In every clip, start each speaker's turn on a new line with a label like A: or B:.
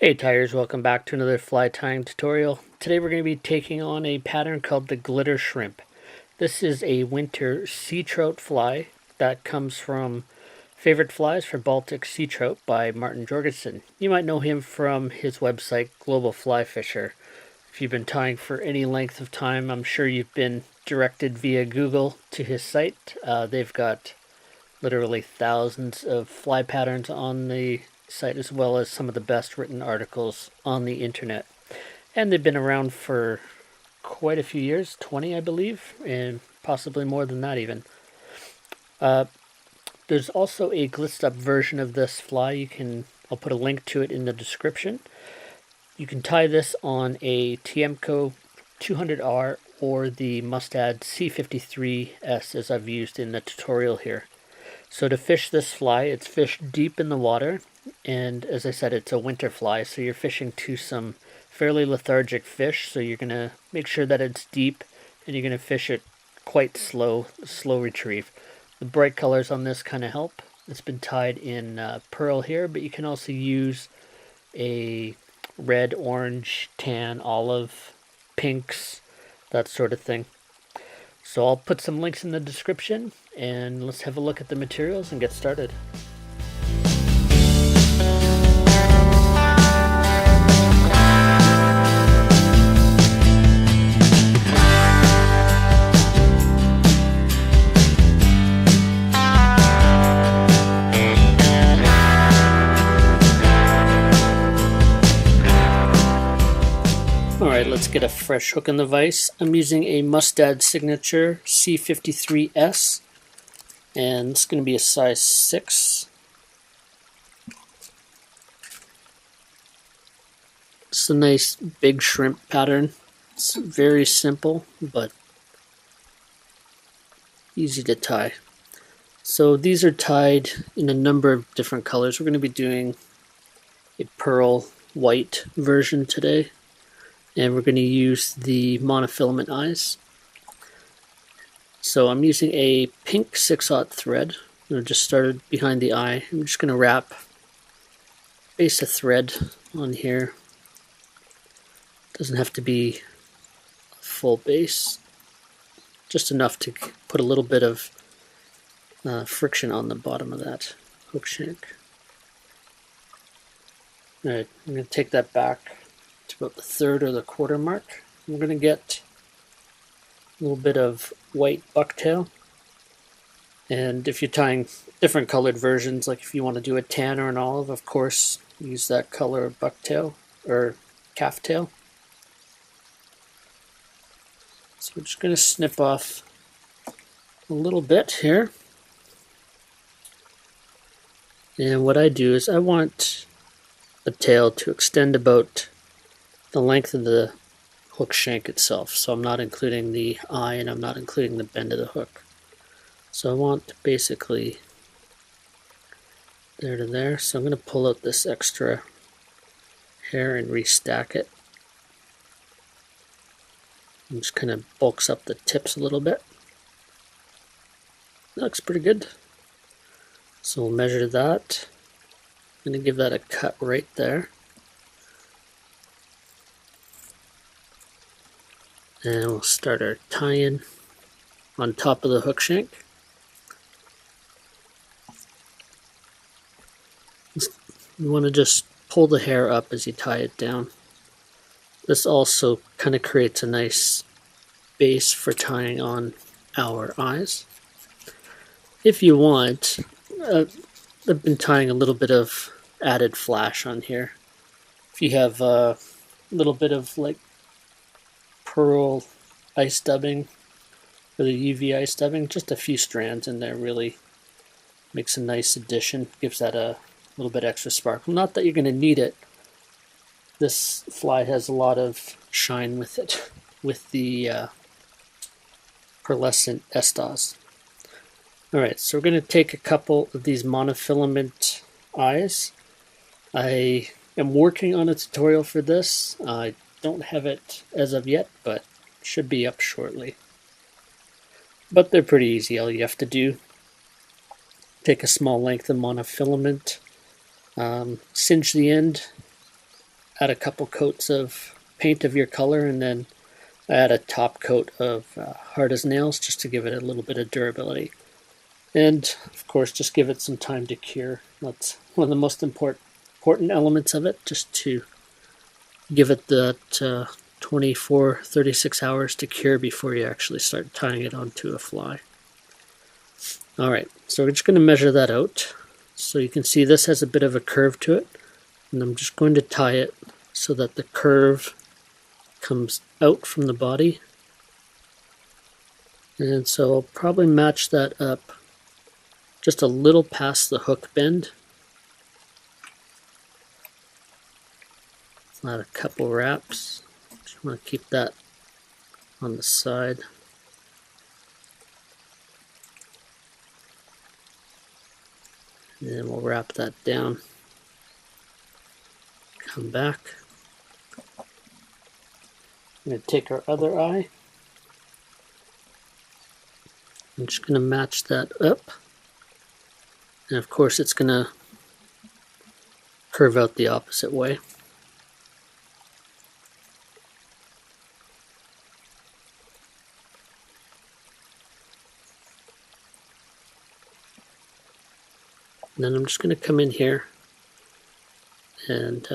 A: Hey Tires, welcome back to another fly tying tutorial. Today we're going to be taking on a pattern called the glitter shrimp. This is a winter sea trout fly that comes from Favorite Flies for Baltic Sea Trout by Martin Jorgensen. You might know him from his website Global Fly Fisher. If you've been tying for any length of time, I'm sure you've been directed via Google to his site. They've got literally thousands of fly patterns on the site, as well as some of the best written articles on the internet. And they've been around for quite a few years, 20 I believe, and possibly more than that even. There's also a glitzed up version of this fly. I'll put a link to it in the description. You can tie this on a Tiemco 200R or the Mustad C53S, as I've used in the tutorial here. So to fish this fly, it's fished deep in the water, and as I said, it's a winter fly, so you're fishing to some fairly lethargic fish, so you're going to make sure that it's deep, and you're going to fish it quite slow retrieve. The bright colors on this kind of help. It's been tied in pearl here, but you can also use a red, orange, tan, olive, pinks, that sort of thing. So I'll put some links in the description, and let's have a look at the materials and get started. Alright, let's get a fresh hook in the vise. I'm using a Mustad Signature C53S, and it's going to be a size 6. It's a nice big shrimp pattern. It's very simple, but easy to tie. So these are tied in a number of different colors. We're going to be doing a pearl white version today. And we're going to use the monofilament eyes. So I'm using a pink 6/0 thread. I just started behind the eye. I'm just going to wrap base of thread on here. Doesn't have to be a full base. Just enough to put a little bit of friction on the bottom of that hook shank. Alright, I'm going to take that back to about the 1/3 or the 1/4 mark. We're going to get a little bit of white bucktail, and if you're tying different colored versions, like if you want to do a tan or an olive, of course use that color of bucktail or calftail. So we're just going to snip off a little bit here, and what I do is I want the tail to extend about the length of the hook shank itself. So I'm not including the eye and I'm not including the bend of the hook. So I want basically there to there. So I'm going to pull out this extra hair and restack it. And just kind of bulks up the tips a little bit. That looks pretty good. So we'll measure that. I'm going to give that a cut right there. And we'll start our tie-in on top of the hook shank. You want to just pull the hair up as you tie it down. This also kind of creates a nice base for tying on our eyes. If you want, I've been tying a little bit of added flash on here. If you have a little bit of like pearl ice dubbing for the UV ice dubbing, just a few strands in there really makes a nice addition, gives that a little bit extra sparkle. Not that you're going to need it. This fly has a lot of shine with it, with the pearlescent Estaz. Alright, so we're going to take a couple of these monofilament eyes. I am working on a tutorial for this. I don't have it as of yet, but should be up shortly. But they're pretty easy. All you have to do, take a small length of monofilament, cinch the end add a couple coats of paint of your color, and then add a top coat of hard as nails just to give it a little bit of durability. And of course, just give it some time to cure. That's one of the most important elements of it, just to give it that 24, 36 hours to cure before you actually start tying it onto a fly. Alright, so we're just going to measure that out. So you can see this has a bit of a curve to it, and I'm just going to tie it so that the curve comes out from the body. And so I'll probably match that up just a little past the hook bend. Add a couple wraps. Just want to keep that on the side. And then we'll wrap that down. Come back. I'm going to take our other eye. I'm just going to match that up. And of course it's going to curve out the opposite way. And then I'm just going to come in here and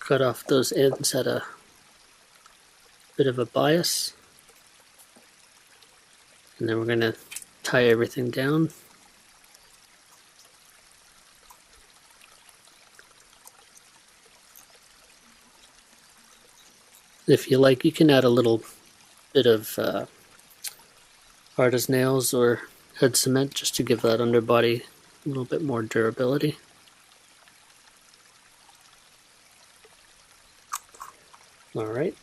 A: cut off those ends at a bit of a bias. And then we're going to tie everything down. If you like, you can add a little bit of hard as nails or head cement just to give that underbody a little bit more durability. Alright.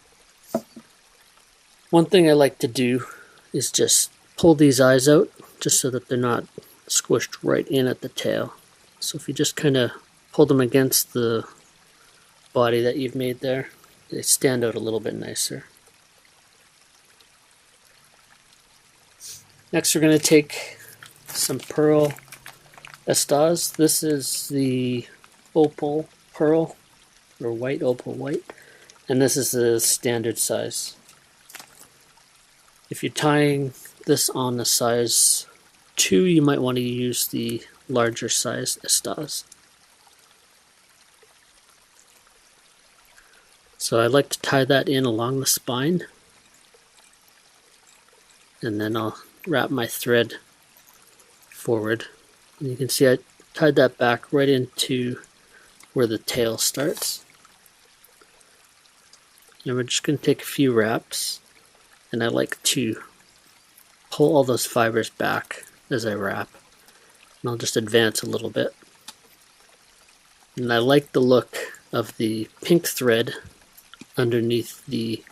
A: One thing I like to do is just pull these eyes out just so that they're not squished right in at the tail. So if you just kind of pull them against the body that you've made there, they stand out a little bit nicer. Next we're going to take some pearl Estaz. This is the opal pearl, or white opal white, and this is the standard size. If you're tying this on a size 2, you might want to use the larger size Estaz. So I like to tie that in along the spine, and then I'll wrap my thread forward. And you can see I tied that back right into where the tail starts. And we're just going to take a few wraps, and I like to pull all those fibers back as I wrap. And I'll just advance a little bit. And I like the look of the pink thread underneath the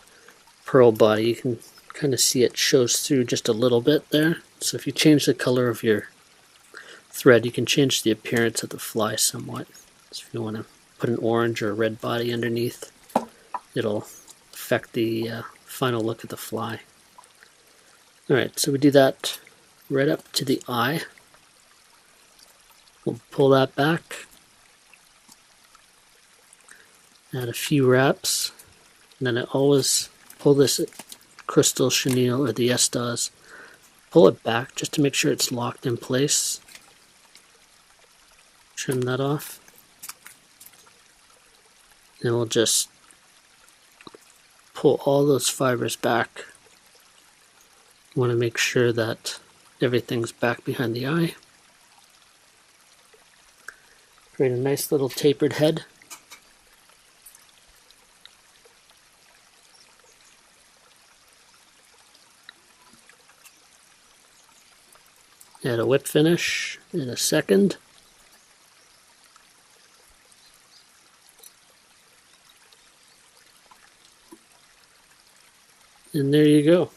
A: pearl body. You can kind of see it shows through just a little bit there. So if you change the color of your thread, you can change the appearance of the fly somewhat. So if you want to put an orange or a red body underneath, it'll affect the final look of the fly. Alright, so we do that right up to the eye. We'll pull that back, add a few wraps, and then I always pull this crystal chenille or the Estaz, pull it back just to make sure it's locked in place. Trim that off. And we'll just pull all those fibers back. You want to make sure that everything's back behind the eye. Create a nice little tapered head. Add a whip finish in a second. And there you go.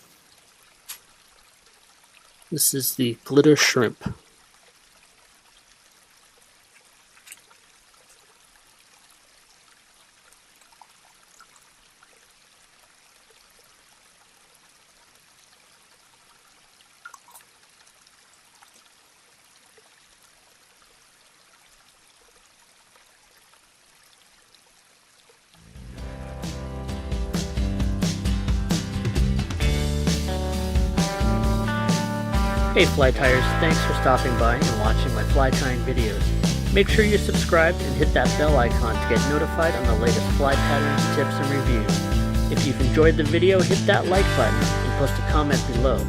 A: This is the glitter shrimp. Hey fly tyers, thanks for stopping by and watching my fly tying videos. Make sure you're subscribed and hit that bell icon to get notified on the latest fly patterns, tips, and reviews. If you've enjoyed the video, hit that like button and post a comment below.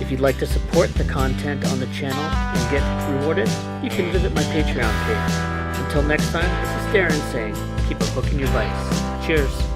A: If you'd like to support the content on the channel and get rewarded, you can visit my Patreon page. Until next time, this is Darren saying, keep a hook in your vise. Cheers.